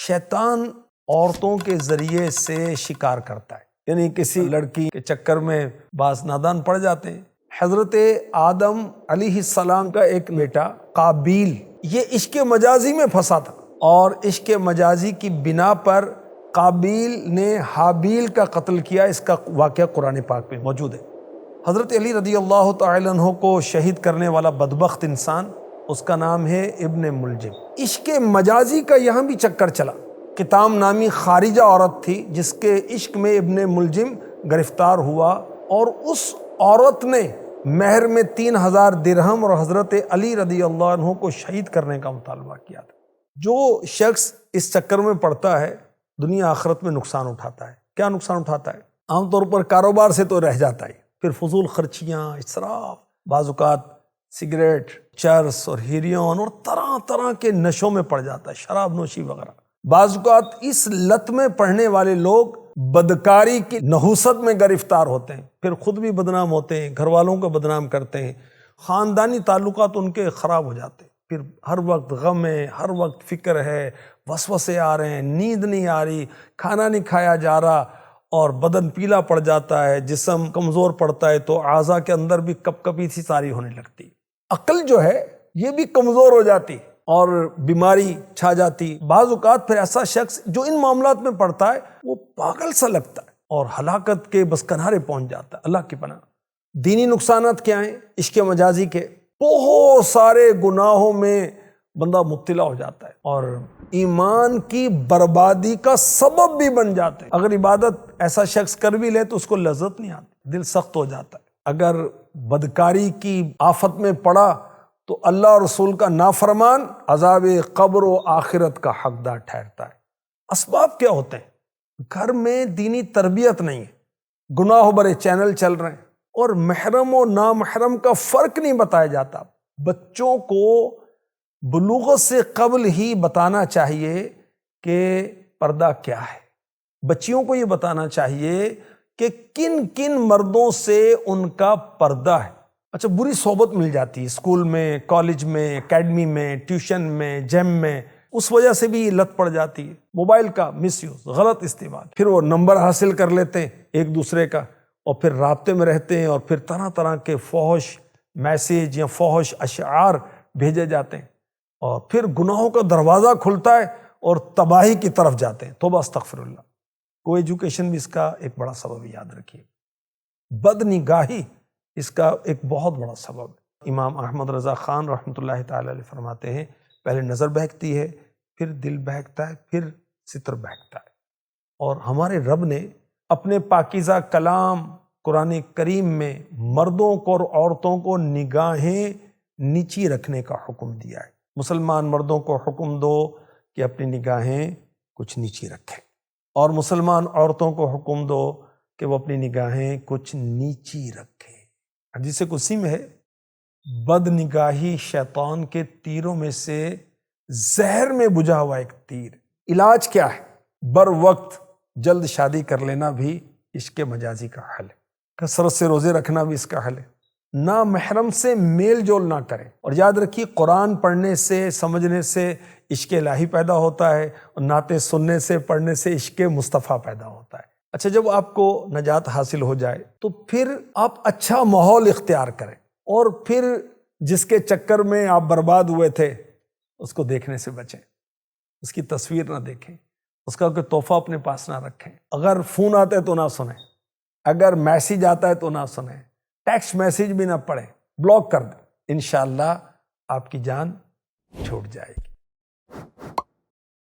شیطان عورتوں کے ذریعے سے شکار کرتا ہے، یعنی کسی لڑکی کے چکر میں بعض نادان پڑ جاتے ہیں۔ حضرت آدم علیہ السلام کا ایک بیٹا قابیل یہ عشق مجازی میں پھنسا تھا، اور عشق مجازی کی بنا پر قابیل نے حابیل کا قتل کیا۔ اس کا واقعہ قرآن پاک میں موجود ہے۔ حضرت علی رضی اللہ تعالی عنہ کو شہید کرنے والا بدبخت انسان، اس کا نام ہے ابن ملجم۔ عشق مجازی کا یہاں بھی چکر چلا۔ کتام نامی خارجہ عورت تھی جس کے عشق میں ابن ملجم گرفتار ہوا، اور اس عورت نے مہر میں 3000 درہم اور حضرت علی رضی اللہ عنہ کو شہید کرنے کا مطالبہ کیا تھا۔ جو شخص اس چکر میں پڑتا ہے دنیا آخرت میں نقصان اٹھاتا ہے۔ کیا نقصان اٹھاتا ہے؟ عام طور پر کاروبار سے تو رہ جاتا ہے، پھر فضول خرچیاں، اسراف، بعض اوقات سگریٹ، چرس اور ہیروئن اور طرح طرح کے نشوں میں پڑ جاتا ہے، شراب نوشی وغیرہ۔ بعض اوقات اس لت میں پڑھنے والے لوگ بدکاری کی نحوست میں گرفتار ہوتے ہیں، پھر خود بھی بدنام ہوتے ہیں، گھر والوں کو بدنام کرتے ہیں، خاندانی تعلقات ان کے خراب ہو جاتے ہیں، پھر ہر وقت غم ہے، ہر وقت فکر ہے، وسوسے آ رہے ہیں، نیند نہیں آ رہی، کھانا نہیں کھایا جا رہا، اور بدن پیلا پڑ جاتا ہے، جسم کمزور پڑتا ہے، تو اعضاء کے اندر بھی کپ کپی سی ساری ہونے لگتی۔ عقل جو ہے یہ بھی کمزور ہو جاتی اور بیماری چھا جاتی۔ بعض اوقات پھر ایسا شخص جو ان معاملات میں پڑتا ہے وہ پاگل سا لگتا ہے اور ہلاکت کے بس کنارے پہنچ جاتا ہے۔ اللہ کی پناہ۔ دینی نقصانات کیا ہیں عشق مجازی کے؟ بہت سارے گناہوں میں بندہ مبتلا ہو جاتا ہے اور ایمان کی بربادی کا سبب بھی بن جاتے ہیں۔ اگر عبادت ایسا شخص کر بھی لے تو اس کو لذت نہیں آتی، دل سخت ہو جاتا ہے۔ اگر بدکاری کی آفت میں پڑا تو اللہ اور رسول کا نافرمان عذاب قبر و آخرت کا حقدار ٹھہرتا ہے۔ اسباب کیا ہوتے ہیں؟ گھر میں دینی تربیت نہیں ہے، گناہ بھرے چینل چل رہے ہیں، اور محرم و نامحرم کا فرق نہیں بتایا جاتا۔ بچوں کو بلوغت سے قبل ہی بتانا چاہیے کہ پردہ کیا ہے۔ بچیوں کو یہ بتانا چاہیے کہ کن کن مردوں سے ان کا پردہ ہے۔ اچھا، بری صحبت مل جاتی ہے اسکول میں، کالج میں، اکیڈمی میں، ٹیوشن میں، جیم میں، اس وجہ سے بھی لت پڑ جاتی ہے۔ موبائل کا مس یوز، غلط استعمال، پھر وہ نمبر حاصل کر لیتے ہیں ایک دوسرے کا، اور پھر رابطے میں رہتے ہیں، اور پھر طرح طرح کے فحش میسیج یا فحش اشعار بھیجے جاتے ہیں، اور پھر گناہوں کا دروازہ کھلتا ہے اور تباہی کی طرف جاتے ہیں۔ توبہ استغفر اللہ۔ کو ایجوکیشن بھی اس کا ایک بڑا سبب، یاد رکھیے۔ بد نگاہی اس کا ایک بہت بڑا سبب ہے۔ امام احمد رضا خان رحمۃ اللہ تعالی علیہ فرماتے ہیں، پہلے نظر بہکتی ہے، پھر دل بہکتا ہے، پھر ستر بہکتا ہے۔ اور ہمارے رب نے اپنے پاکیزہ کلام قرآن کریم میں مردوں کو اور عورتوں کو نگاہیں نیچی رکھنے کا حکم دیا ہے۔ مسلمان مردوں کو حکم دو کہ اپنی نگاہیں کچھ نیچی رکھیں، اور مسلمان عورتوں کو حکم دو کہ وہ اپنی نگاہیں کچھ نیچی رکھیں۔ حدیث قدسی میں ہے، بد نگاہی شیطان کے تیروں میں سے زہر میں بجھا ہوا ایک تیر۔ علاج کیا ہے؟ بر وقت جلد شادی کر لینا بھی عشق مجازی کا حل ہے۔ کثرت سے روزے رکھنا بھی اس کا حل ہے۔ نہ محرم سے میل جول نہ کریں، اور یاد رکھیے قرآن پڑھنے سے، سمجھنے سے عشق الہی پیدا ہوتا ہے، اور نعتیں سننے سے، پڑھنے سے عشق مصطفیٰ پیدا ہوتا ہے۔ اچھا، جب آپ کو نجات حاصل ہو جائے تو پھر آپ اچھا ماحول اختیار کریں، اور پھر جس کے چکر میں آپ برباد ہوئے تھے اس کو دیکھنے سے بچیں، اس کی تصویر نہ دیکھیں، اس کا کوئی تحفہ اپنے پاس نہ رکھیں۔ اگر فون آتا ہے تو نہ سنیں، اگر میسیج آتا ہے تو نہ سنیں، ٹیکسٹ میسیج بھی نہ پڑھیں، بلاک کر دیں۔ انشاءاللہ آپ کی جان چھوٹ جائے گی۔